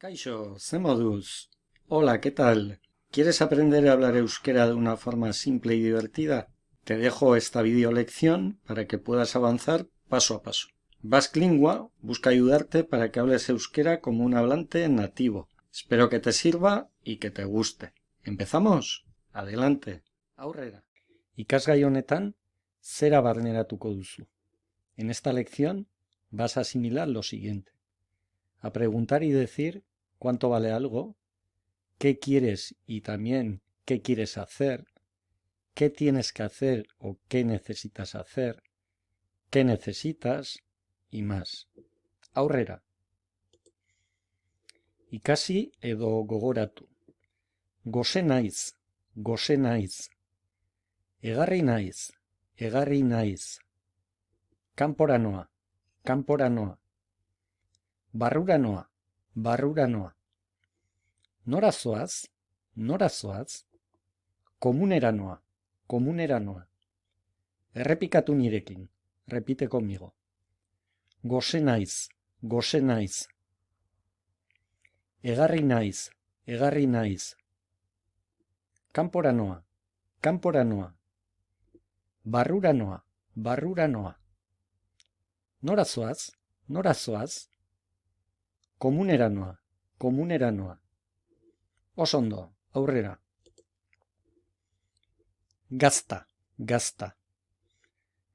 Kaixo, ze moduz? Hola, ¿qué tal? ¿Quieres aprender a hablar euskera de una forma simple y divertida? Te dejo esta video lección para que puedas avanzar paso a paso. Basque Lingua busca ayudarte para que hables euskera como un hablante nativo. Espero que te sirva y que te guste. ¿Empezamos? Adelante. Aurrera. Ikasgai honetan, zera barneratuko duzu. En esta lección vas a asimilar lo siguiente: a preguntar y decir cuánto vale algo, qué quieres y también qué quieres hacer, qué tienes que hacer o qué necesitas hacer, qué necesitas y más. Aurrera. Ikasi edo gogoratu. Gose naiz, gose naiz. Egarri naiz, egarri naiz. Kanpora noa, kanpora noa. Barrura noa, barrura noa. Nora zoaz, nora zoaz. Komunera noa, komunera noa. Errepikatu nirekin, repite conmigo. Gose naiz, gose naiz. Egarri naiz, egarri naiz. Kanpora noa, kanpora noa. Barrura noa, barrura noa. Nora zoaz, nora zoaz. Komunera noa, komunera noa. Oso ondo, aurrera. Gazta, gazta.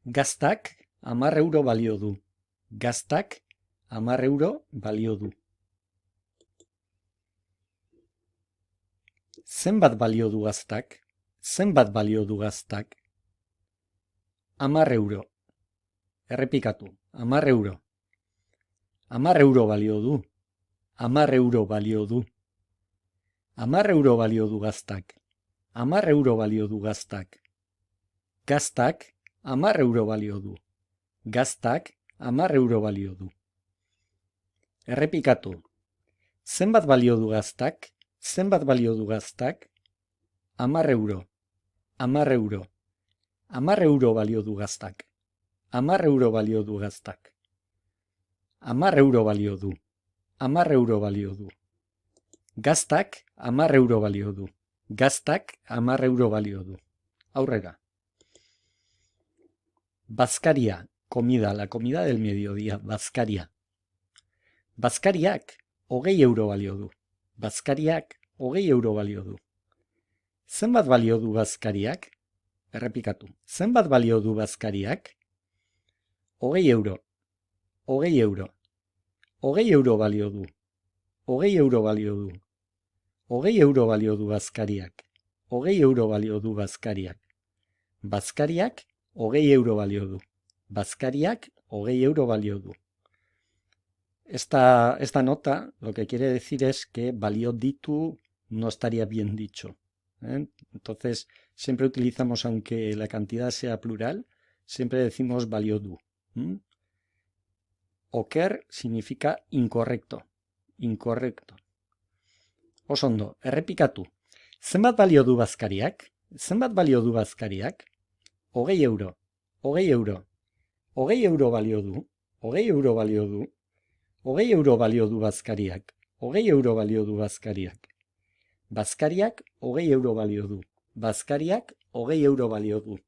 Gaztak 10 euro balio du. Gaztak 10 euro balio du. Zenbat balio du gaztak? Zenbat balio du gaztak? 10 euro. Errepikatu, 10 euro. 10 euro balio du. 10 euro balio du. 10 euro balio du gaztak. 10 euro balio du gaztak. Gaztak 10 euro balio du. Gaztak 10 euro balio du. Errepikatu. Zenbat balio du gaztak? Zenbat balio du gaztak? 10 euro. 10 euro. 10 euro balio du gaztak. 10 euro balio du gaztak. 10 euro balio du. 10 euro balio du. Gaztak 10 euro balio du. Gaztak 10 euro balio du. Aurrera. Bazkaria, comida, la comida del mediodía, bazkaria. Bazkariak 20 euro balio du. Bazkariak 20 euro balio du. Zenbat balio du bazkariak? Errepikatu. Zenbat balio du bazkariak? 20 euro. 20 euro. 20 euro balio du. 20 euro balio du. 20 euro balio du bazkariak. 20 euro balio du bazkariak. Bazkariak 20 euro balio du. Bazkariak 20 euro balio du. Esta nota lo que quiere decir es que balio ditu no estaría bien dicho, ¿eh? Entonces, siempre utilizamos, aunque la cantidad sea plural, siempre decimos balio du. Oker significa incorrecto. Incorrecto. Oso ondo, errepikatu. Zenbat balio du bazkariak? Zenbat balio du bazkariak? 20 euro. 20 euro. 20 euro balio du. 20 euro balio du. 20 euro balio du bazkariak. 20 euro balio du bazkariak. Bazkariak 20 euro balio du. Bazkariak 20 euro balio du.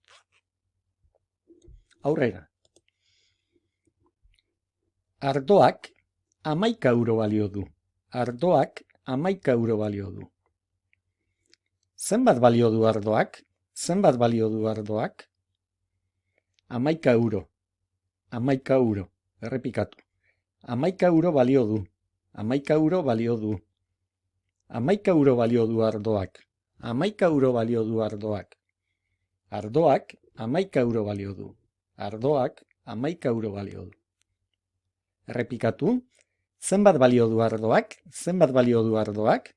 Aurrera. Ardoak 11 euro balio du. Ardoak 11 euro balio du. Zenbat balio du ardoak? Zenbat balio du ardoak? 11 euro. 11 euro. Errepikatu. 11 euro balio du. 11 euro balio du. 11 euro balio du ardoak. 11 euro balio du ardoak. Ardoak 11 euro balio du. Ardoak 11 euro balio du. Errepikatu. Zenbat balio du ardoak? Zenbat balio du ardoak?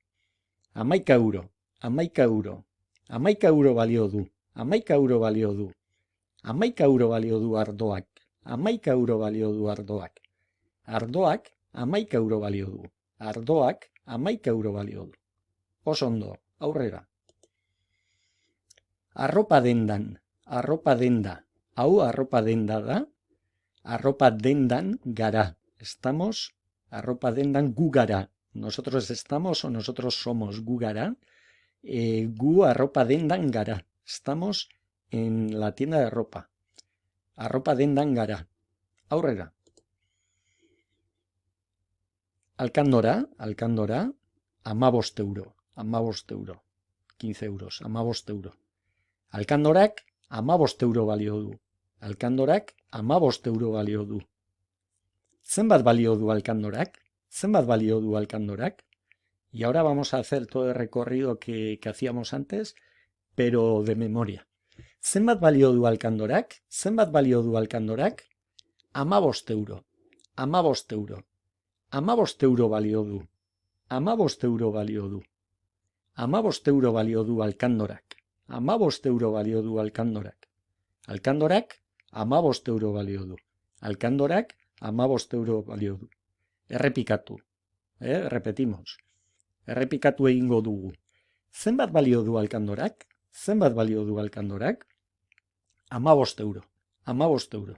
11 euro. 11 euro. 11 euro balio du. 11 euro balio du. 11 euro balio du ardoak. 11 euro balio du ardoak. Ardoak 11 euro balio du. Ardoak 11 euro balio du. Oso ondo, aurrera. Arropa dendan. Arropa denda. Hau arropa denda da. Arropa dendan gara. Estamos arropa dendan gu gara. Nosotros estamos o nosotros somos, gu gara, gu arropa dendan gara. Estamos en la tienda de ropa. Arropa dendan gara. Aurrera. Alkandora, 15 euro. 15 euros, 15 euro. Alkandorak 15 euro balio du. Alkandorak 15 euro balio du. Zenbat balio du alkandorak? Zenbat balio du alkandorak? Y ahora vamos a hacer todo el recorrido que hacíamos antes, pero de memoria. Zenbat balio du alkandorak? Zenbat balio du alkandorak? 15 euro. 15 euro. 15 euro balio du. 15 euro balio du. 15 euro balio du alkandorak. 15 euro balio du alkandorak. Alkandorak 15 euro balio du. Alkandorak 15 euro balio du. Errepikatu. Repetimos. Errepikatu egingo dugu. Zenbat balio du alkandorak? Zenbat balio du alkandorak? 15 euro. 15 euro.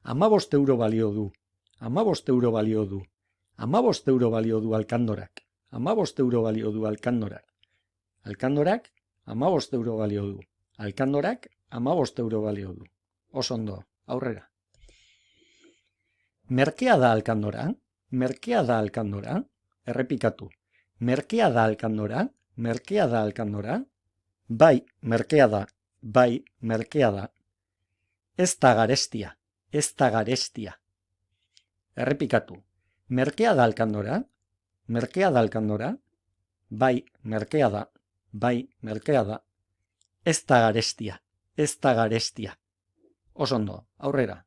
15 euro balio du. 15 euro balio du. 15 euro balio du alkandorak. 15 euro balio du alkandorak. Alkandorak 15 euro balio du. Alkandorak 15 euro balio du. Oso ondo, aurrera. Merkea da alkandora? Merkea da alkandora? Errepikatu. Merkea da alkandora? Merkea da alkandora? Bai, merkea da. Bai, merkea da. Ez da garestia. Ez da garestia. Errepikatu. Merkea da alkandora? Merkea da alkandora? Bai, merkea da. Bai, merkea da. Ez da garestia. Ez da garestia. Oso ondo, aurrera.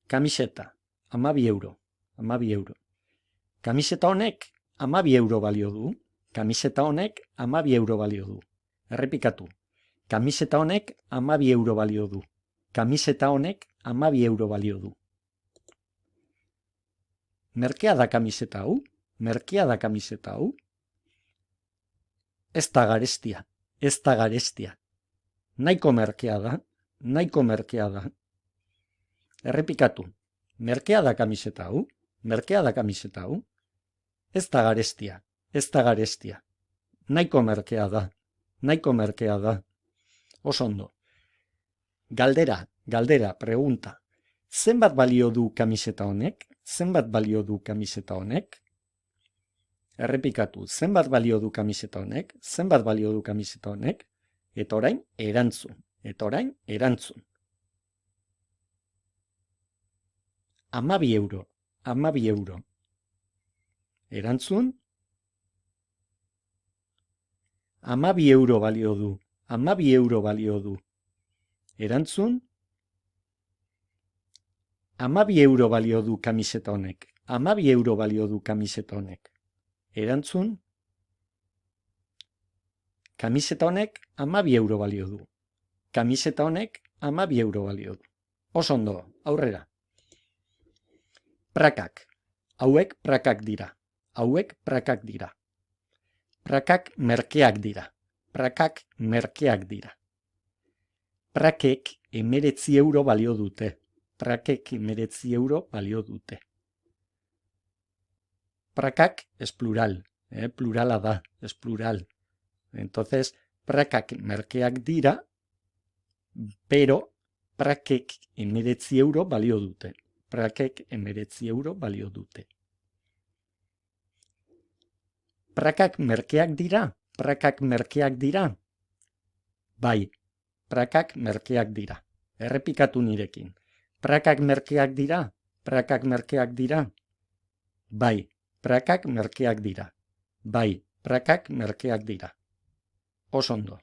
Kamiseta, 12 euro. 12 euro. Kamiseta honek 12 euro balio du. Kamiseta honek 12 euro balio du. Errepikatu. Kamiseta honek 12 euro balio du. Kamiseta honek 12 euro balio du. Merkea da kamiseta hau? Merkea da kamiseta hau? Ez da garestia. Ez da garestia. Nahiko merkea da. Nahiko merkea da. Errepikatu. Merkea da kamiseta hau? Merkea da kamiseta hau? Ez da garestia. Ez da garestia. Nahiko merkea da. Nahiko merkea da. Oso ondo. Galdera, pregunta. Zenbat balio du kamiseta honek? Zenbat balio du kamiseta honek? Errepikatu. Zenbat balio du kamiseta honek? Zenbat balio du kamiseta honek? Eta orain, erantzun. Eta orain, erantzun. 12 euro. 12 euro. Erantzun. 12 euro balio du. 12 euro balio du. Erantzun. 12 euro balio du kamiseta honek. 12 euro balio du kamiseta honek. Erantzun. Kamiseta honek 12 euro balio du. Kamiseta honek 12 euro balio du. Oso ondo, aurrera. Prakak. Hauek prakak dira. Hauek prakak dira. Prakak merkeak dira. Prakak merkeak dira. Prakek 19 euro balio dute. Prakek 19 euro balio dute. Prakak es plural. Plurala da, es plural. Entonces, prakak merkeak dira, pero prakek 19 euro balio dute. Prakek 19 euro balio dute. Prakak merkeak dira? Prakak merkeak dira? Bai, prakak merkeak dira. Errepikatu nirekin. Prakak merkeak dira? Prakak merkeak dira? Bai, prakak merkeak dira. Bai, prakak merkeak dira. Oso ondo.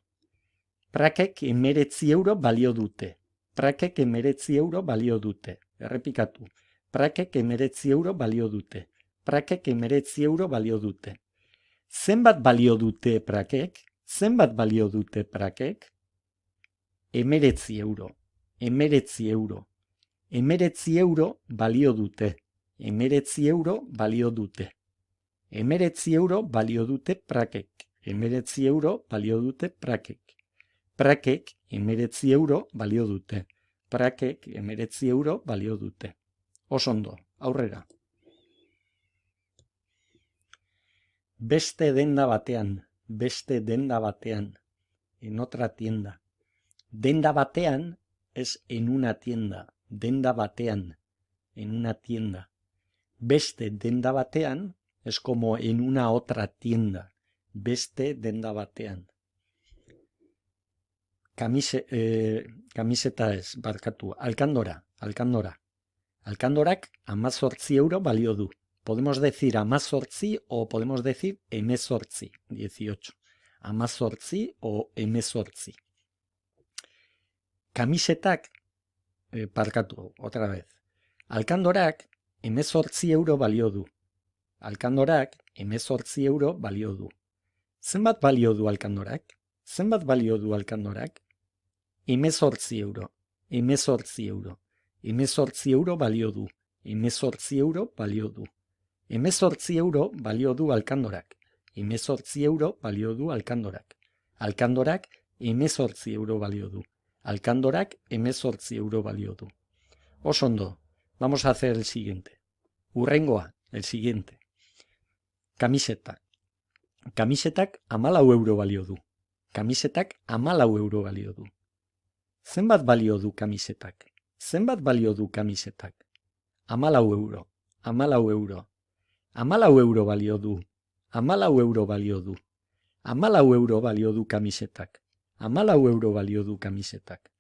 Prakek 19 euro balio dute. Prakek 19 euro balio dute. Errepikatu. Prakek 19 euro balio dute. Prakek 19 euro balio dute. Zenbat balio dute prakek? Zenbat balio dute prakek? 19 euro. 19 euro. 19 euro balio dute. 19 euro balio dute. 19 euro balio dute prakek. 19 euro balio dute prakek. Prakek 19 euro balio dute. Prakek 19 euro balio dute. Oso ondo, aurrera. beste denda batean, beste denda batean, en otra tienda. Denda batean es en una tienda, denda batean, en una tienda. Beste denda batean es como en una otra tienda, beste denda batean. Kamiseta ez, barkatu, alkandora. Alkandorak 18 euro balio du. Podemos decir 18 o podemos decir 18, 18. 18 o 18. Kamisetak, barkatu, otra vez. Alkandorak 18 euro balio du. Alkandorak 18 euro balio du. Zenbat balio du alkandorak? Zenbat balio du alkandorak? 18 euro. 18 euro. 18 euro balio du. 18 euro balio du. 18 euro balio du alkandorak. 18 euro balio du alkandorak. Alkandorak 18 euro balio du. Alkandorak 18 euro balio du. Oso ondo, vamos a hacer el siguiente. Hurrengoa, el siguiente. Kamiseta. Kamisetak 14 euro balio du. Kamisetak 14 euro balio du. Zenbat balio du kamisetak? Zenbat balio du kamisetak? 14 euro. 14 euro. 14 euro balio du. 14 euro balio du. 14 euro balio du kamisetak. 14 euro balio du kamisetak.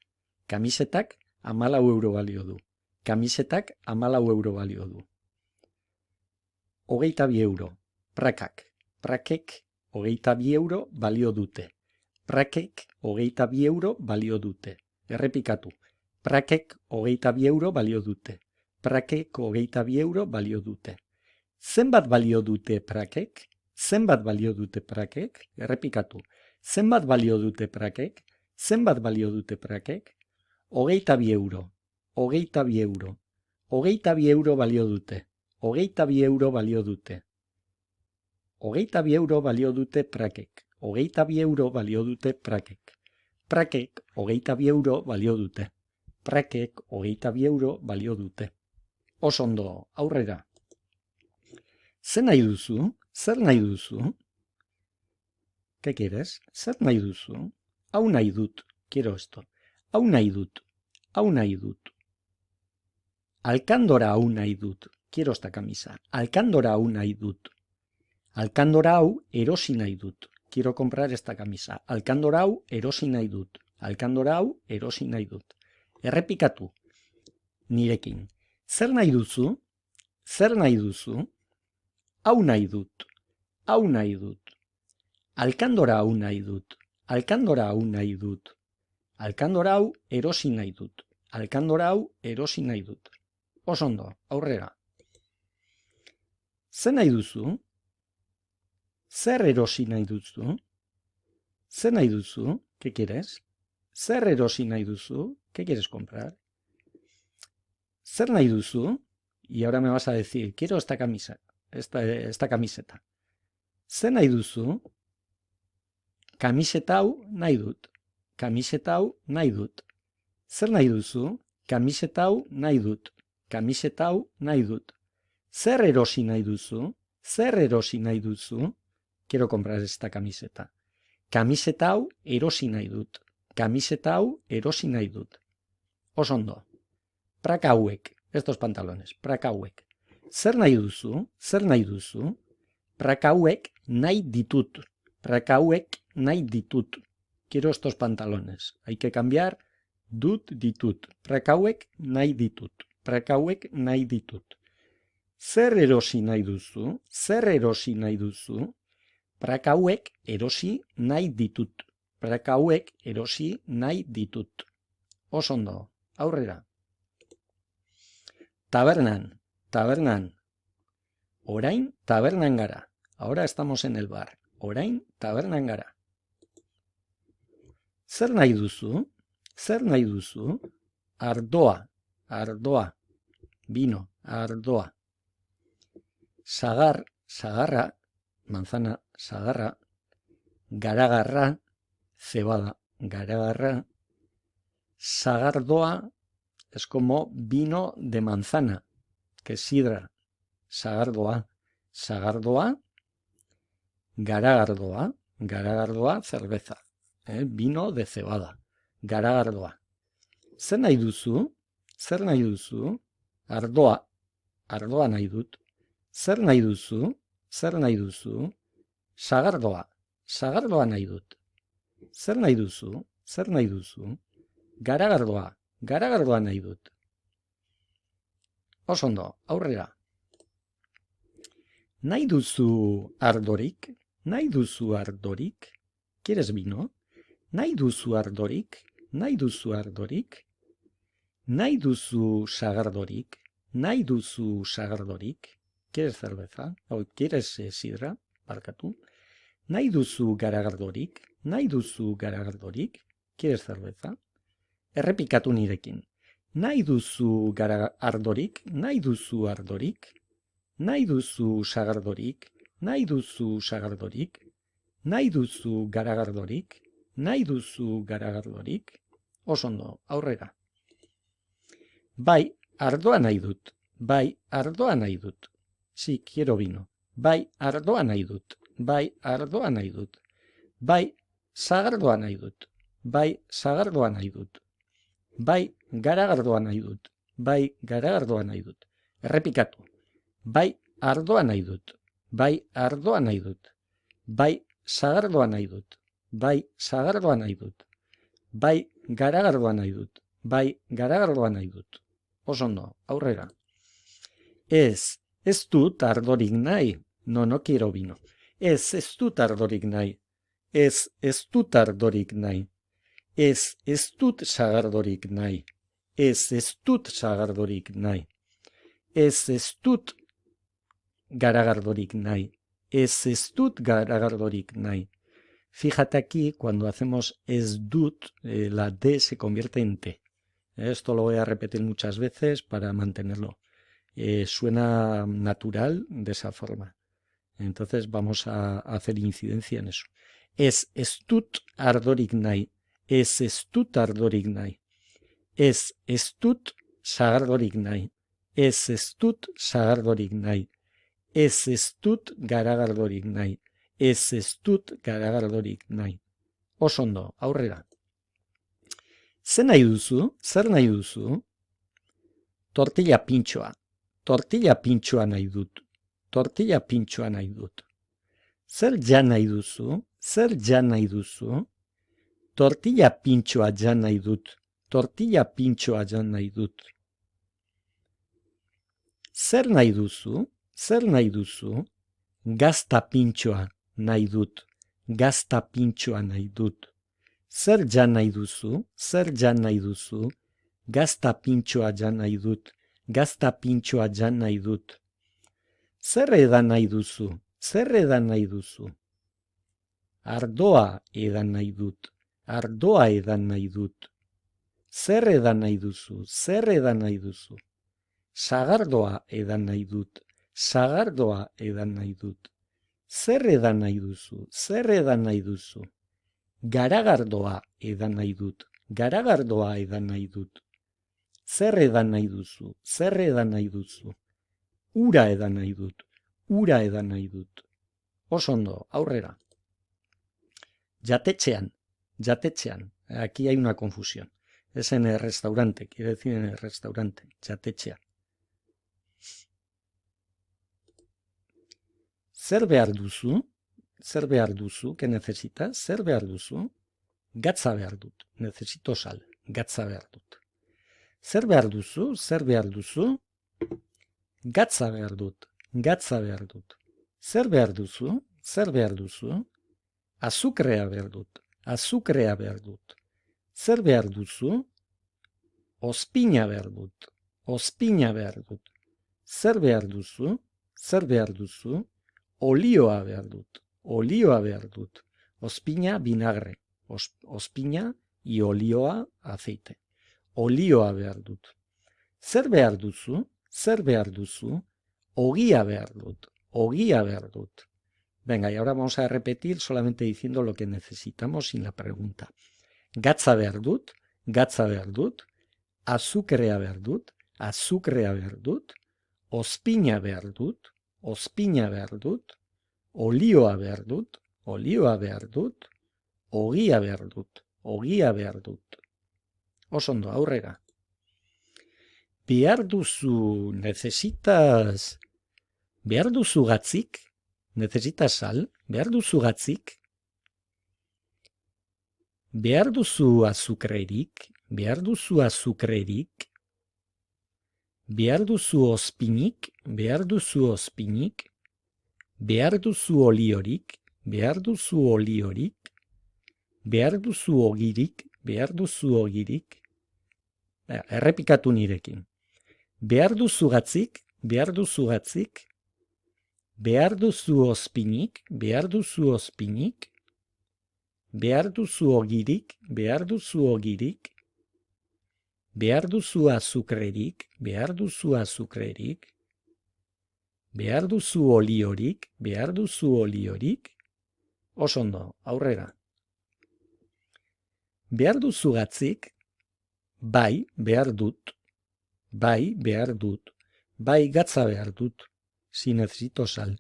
Kamisetak 14 euro balio du. Kamisetak 14 euro balio du. 22 euro. Prakak. Prakek 22 euro balio dute. Prakek 22 euro balio dute. Errepikatu. Prakek 22 euro balio dute. Prakek 22 euro balio dute. Zenbat balio dute prakek? Zenbat balio dute prakek? Errepikatu. Zenbat balio dute prakek? Zenbat balio dute prakek? 22 euro. 22 euro. 22 euro balio dute. 22 euro balio dute. 22 euro balio dute prakek. 22 euro balio dute prakek. Prakek 22 euro balio dute. Prakek 22 euro balio dute. Oso ondo, aurrera. Zer nahi duzu? Zer nahi duzu? ¿Qué quieres? Zer nahi duzu? Hau nahi dut. Quiero esto. Hau nahi dut. Hau nahi dut. Alkandora hau nahi dut. Quiero esta camisa. Alkandora hau nahi dut. Alkandora hau erosi nahi dut. Quiero comprar esta camisa. Alkandora hau erosi nahi dut. Alkandora hau erosi nahi dut. Errepikatu. Nirekin. Zer nahi duzu? Zer nahi duzu? Hau nahi dut. Hau nahi dut. Alkandora hau nahi dut. Alkandora hau nahi dut. Alkandora hau erosi nahi dut. Alkandora hau erosi nahi dut. Oso ondo, aurrera. Zer nahi duzu? Zer erosi nahi duzu? Zer nahi duzu? ¿Qué quieres? Zer erosi nahi duzu? ¿Qué quieres comprar? Zer nahi duzu? Y ahora me vas a decir, quiero esta camisa, esta camiseta. Zer nahi duzu? Kamiseta hau nahi dut. Kamiseta hau nahi dut. Zer nahi duzu? Kamiseta hau nahi dut. Kamiseta hau nahi dut. Zer erosi nahi duzu? Zer erosi nahi duzu? Quiero comprar esta camiseta. Kamiseta hau erosi nahi dut. Kamiseta hau erosi nahi dut. Oso ondo. Praka hauek, estos pantalones, praka hauek. Zer nahi duzu? Zer nahi duzu? Praka hauek nahi ditut. Praka hauek nahi ditut. Quiero estos pantalones. Hay que cambiar dut ditut. Praka hauek nahi ditut. Praka hauek nahi ditut. Zer erosi nahi duzu? Zer erosi nahi duzu? Praka hauek erosi nahi ditut. Praka hauek erosi nahi ditut. Oso ondo, aurrera. Tabernan, tabernan. Orain tabernan gara. Ahora estamos en el bar. Orain tabernan gara. Zer nahi duzu? Zer nahi duzu? Ardoa, ardoa. Vino, ardoa. Sagar, sagarra, manzana, sagarra. Garagarra, cebada, garagarra. Sagardoa es como vino de manzana, que es sidra. Sagardoa, sagardoa. garagardoa cerveza, vino de cebada, garagardoa. Zer nahi duzu? Ardoa nahi dut. Zer nahi duzu? Sagardoa nahi dut. Zer nahi duzu? Garagardoa nahi dut. Oso ondo, aurrera. Nahi duzu ardorik? ¿Quieres vino? Nahi duzu ardorik? Nahi duzu sagardorik? ¿Quieres cerveza? ¿O quieres sidra? Barkatu. Nahi duzu garagardorik? ¿Quieres cerveza? Errepikatu nirekin. Nahi duzu ardorik? Nahi duzu sagardorik? Nahi duzu garagardorik? Oso ondo, aurrera. Bai, ardoa nahi dut. Sí, quiero vino. Bai, ardoa nahi dut. Bai, sagardoa nahi dut. Bai, garagardoa nahi dut. Errepikatu. Bai, ardoa nahi dut. Bai, sagardoa nahi dut. Bai, garagardoa nahi dut. Oso ondo, aurrera. Ez dut ardorik nahi. No quiero vino. Ez dut ardorik nahi. Ez dut ardorik nahi. Ez dut sagardorik nahi. Ez dut sagardorik nahi. Ez dut garagardorik nahi. Ez dut garagardorik nahi. Fíjate aquí, cuando hacemos es dut, la D se convierte en T. Esto lo voy a repetir muchas veces para mantenerlo. Suena natural de esa forma. Entonces vamos a hacer incidencia en eso. Ez dut ardorik nahi. Ez dut ardorik nahi. Ez dut sagardorik nahi. Ez dut sagardorik nahi. Ez dut garagardorik nahi. Ez dut garagardorik nahi. Oso ondo, aurrera. Zer nahi duzu? Tortilla pintxoa nahi dut. Zer jan nahi duzu? Tortilla pintxoa jan nahi dut. Zer nahi duzu? Gazta pintxoa nahi dut. Zer jan nahi duzu? Gazta pintxoa jan nahi dut. Zer edan nahi duzu? Ardoa edan nahi dut. Zer edan nahi duzu? Sagardoa edan nahi dut. Zer edan nahi duzu? Garagardoa edan nahi dut. Zer edan nahi duzu? Ura edan nahi dut. Oso ondo, aurrera. Jatetxean. Aquí hay una confusión. Es en el restaurante, quiere decir en el restaurante. Jatetxean. Zer behar duzu? ¿Qué necesitas? Zer behar duzu? Gatza behar dut. Necesito sal. Gatza behar dut. Zer behar duzu? Gatza behar dut. Zer behar duzu? Azukrea behar dut. Zer behar duzu? Ospina behar dut. Zer behar duzu? Olioa behar dut. Ospina, vinagre. Ospina y olioa, aceite. Olioa behar dut. Zer behar duzu? Ogia behar dut. Venga, y ahora vamos a repetir solamente diciendo lo que necesitamos sin la pregunta. Gatza behar dut. Azukrea behar dut. Ospina behar dut. olioa behar dut, ogia behar dut. Oso ondo, aurrera. Behar duzu gatzik, necesitas sal, behar duzu gatzik, behar duzu azukrerik, behar duzu ospinik, behar duzu oliorik, behar duzu ogirik, errepikatu nirekin. Behar duzu gatzik, behar duzu ospinik, behar duzu ogirik, behar duzu azukrerik, behar duzu oliorik, oso ondo, aurrera. Behar duzu gatzik, bai, behar dut, bai, gatza behar dut, si necesito sal,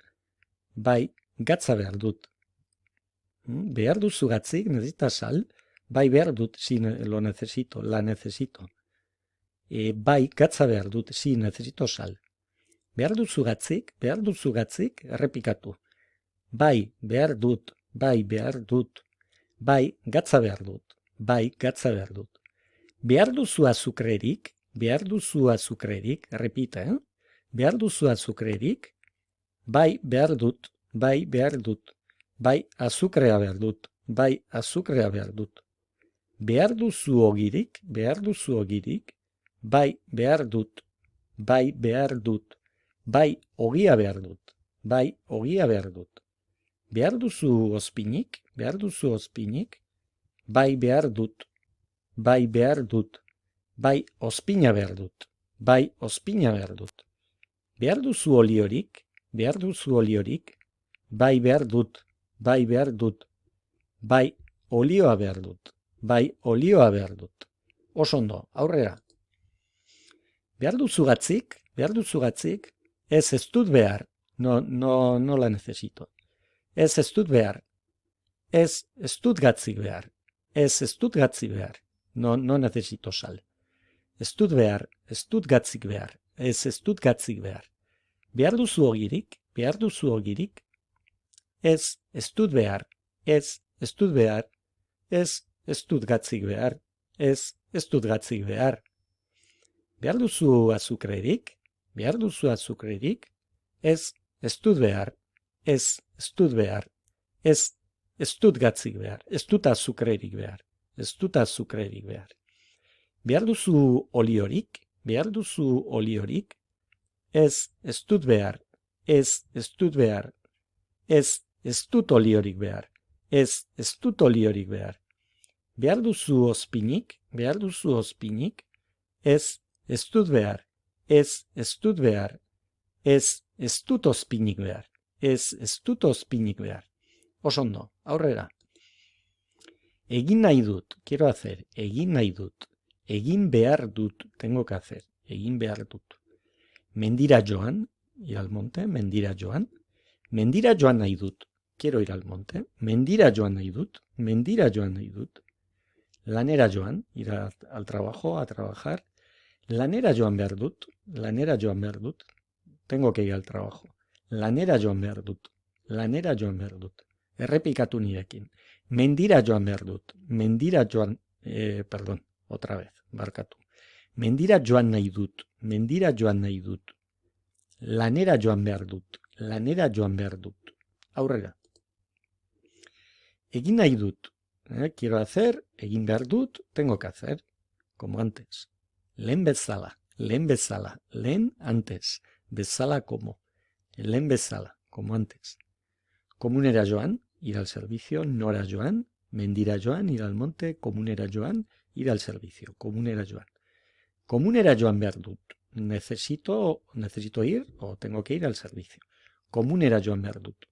bai, gatza behar dut. Behar duzu gatzik, necesitas sal, bai, behar dut, si lo necesito, la necesito. Bai, gatza behar dut, si necesito sal. Behar duzu gatzik, errepikatu. Bai, behar dut, bai, gatza behar dut, Behar duzu azukrerik, repite, behar duzu azukrerik, bai, behar dut, bai, azukrea behar dut, Behar duzu ogirik, bai, behar dut, ogia behar dut, Behar duzu ospinik, bai, behar dut, ospina behar dut, Behar duzu oliorik, bai, behar dut, olioa behar dut, Oso ondo, aurrera. Behar duzu gatzik, ez dut behar, no la necesito. Ez dut behar, ez dut gatzik behar, no necesito sal. Ez dut behar, ez dut gatzik behar. Behar duzu ogirik, ez dut behar, ez dut gatzik behar, Behar duzu azukrerik, ez dut behar, ez dut gatzik behar, ez dut azukrerik behar. Behar duzu oliorik, ez dut behar, ez dut oliorik behar, Behar duzu ospinik, ez dut behar, ez dut ospinik behar, Oso ondo, aurrera. Egin nahi dut, egin behar dut, tengo que hacer, egin behar dut. Mendira joan, ir al monte, mendira joan nahi dut, quiero ir al monte, mendira joan nahi dut. Lanera joan, ir al trabajo, a trabajar. Lanera joan behar dut, tengo que ir al trabajo. Lanera joan behar dut. Errepikatu nirekin. Mendira joan behar dut. Otra vez, barkatu. Mendira joan nahi dut. Lanera joan behar dut. Aurrera. Egin nahi dut. Quiero hacer, egin behar dut, tengo que hacer. Como antes. Lehen bezala, lehen antes. Bezala como. Lehen bezala, como antes. Komunera joan, ir al servicio. Nora joan, mendira joan, ir al monte. Komunera joan, ir al servicio. Komunera joan behar dut. Necesito ir o tengo que ir al servicio. Komunera joan behar dut.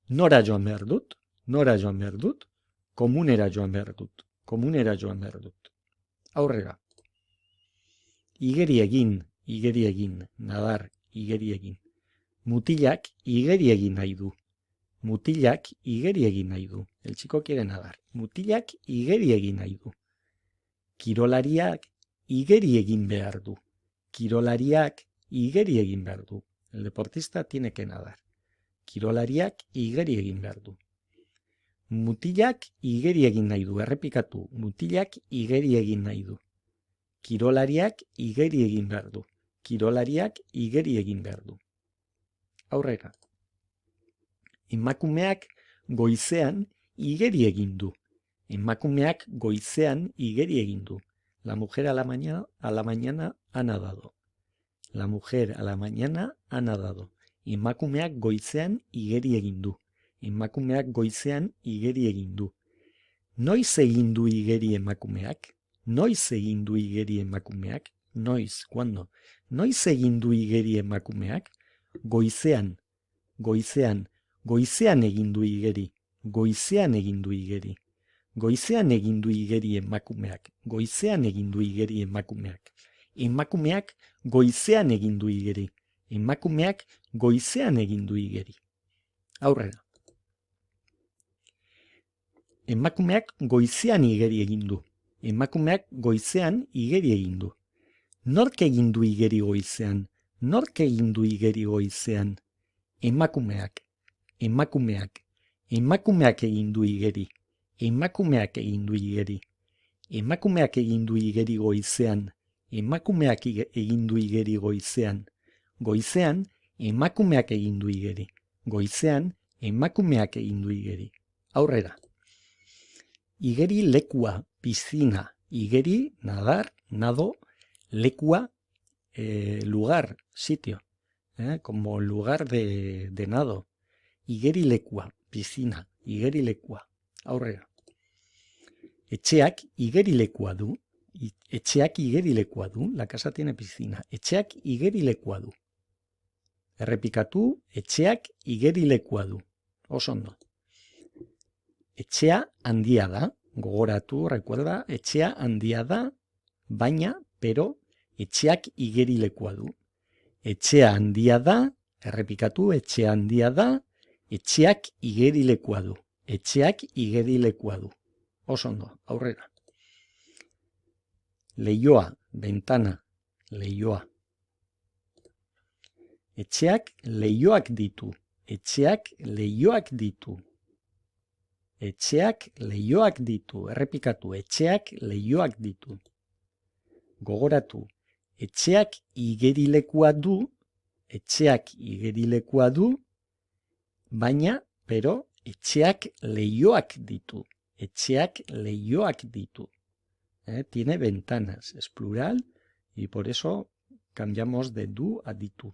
Nora joan behar dut. Komunera joan behar dut. Aurrera. Igeri egin, nadar, igeri egin. Mutilak igeri egin nahi du. Mutilak igeri egin nahi du. El chico quiere nadar. Mutilak igeri egin nahi du. Kirolariak igeri egin behar du. Kirolariak igeri egin behar du. El deportista tiene que nadar. Kirolariak igeri egin behar du. Mutilak igeri egin nahi du. Errepikatu. Mutilak igeri egin nahi du. Kirolariak igeri egin behar du. Kirolariak igeri egin behar du. Aurrera. Emakumeak goizean igeri egin du. Emakumeak goizean igeri egin du. La mujer a la mañana ha nadado. La mujer a la mañana ha nadado. Emakumeak goizean igeri egin du. Emakumeak goizean igeri egin du. Noiz egin du igeri emakumeak? Noiz egin du igeri emakumeak? Noiz, ¿cuándo? Noiz egin du igeri emakumeak? Goizean, goizean, goizean egin du igeri. Goizean egin du igeri. Goizean egin du igeri emakumeak. Goizean egin du igeri emakumeak. Emakumeak goizean egin du igeri. Emakumeak goizean egin du igeri. Aurrera. Emakumeak goizean igeri egin du. Emakumeak goizean igeri egin du. Nork egin du igeri goizean? Nork egin du igeri goizean? Emakumeak. Emakumeak. Emakumeak egin du igeri. Emakumeak egin du igeri. Emakumeak egin du igeri goizean. Emakumeak egin du igeri goizean. Goizean, emakumeak egin du igeri. Goizean, emakumeak egin du igeri. Aurrera. Igeri lekua, piscina. Igeri, nadar, nado, lekua, lugar, sitio. Como lugar de nado. Igeri lekua, piscina. Igeri lekua. Aurrera. Etxeak igerilekua du. Etxeak igerilekua du. La casa tiene piscina. Etxeak igerilekua du. Errepikatu, etxeak igerilekua du. Oso ondo. Etxea handia da. Gogoratu, recuerda, etxea handia da, baina, pero, etxeak igerilekua du. Etxea handia da, errepikatu, etxea handia da, etxeak igerilekua du. Etxeak igerilekua du. Oso ondo, aurrera. Leioa, ventana, leioa. Etxeak leioak ditu. Etxeak leioak ditu. Etxeak leioak ditu. Errepikatu, etxeak leioak ditu. Gogoratu, etxeak igerilekua du. Etxeak igerilekua du, baina, pero, etxeak leioak ditu. Etxeak leioak ditu. Tiene ventanas, es plural, y por eso cambiamos de du a ditu.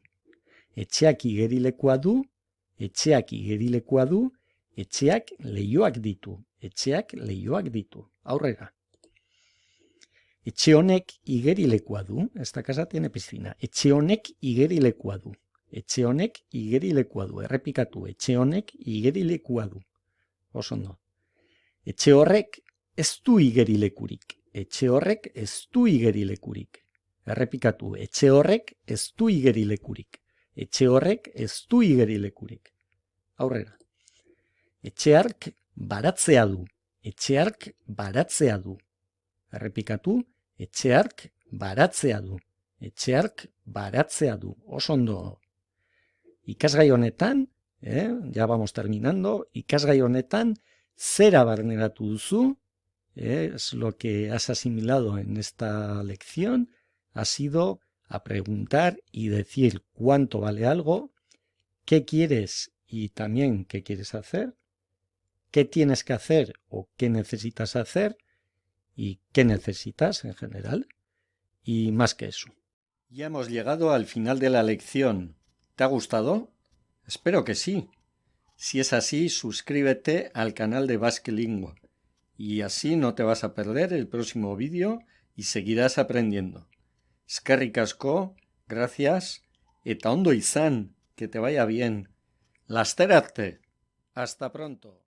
Etxeak igerilekua du, etxeak igerilekua du, etxeak leioak ditu. Etxeak leioak ditu. Aurrera. Etxe honek igerilekua du. Esta casa tiene piscina. Etxe honek igerilekua du. Etxe honek igerilekua du. Errepikatu, etxe honek igerilekua du. Oso ondo. Etxe horrek ez du igerilekurik. Etxe horrek ez du igerilekurik. Errepikatu, etxe horrek ez du igerilekurik. Etxe horrek ez du igerilekurik. Aurrera. Etxeark baratzea du. Etxeark baratzea du. Errepikatu, etxeark baratzea du. Etxeark baratzea du. Oso ondo. Ikasgai honetan, ya vamos terminando, ikasgai honetan, zera barneratu duzu, es lo que has asimilado en esta lección, ha sido a preguntar y decir cuánto vale algo, qué quieres y también qué quieres hacer, qué tienes que hacer o qué necesitas hacer y qué necesitas en general, y más que eso. Ya hemos llegado al final de la lección. ¿Te ha gustado? Espero que sí. Si es así, suscríbete al canal de Basque Lingua y así no te vas a perder el próximo vídeo y seguirás aprendiendo. Eskerrik asko, gracias, eta ondo izan, que te vaya bien. Laster arte. Hasta pronto.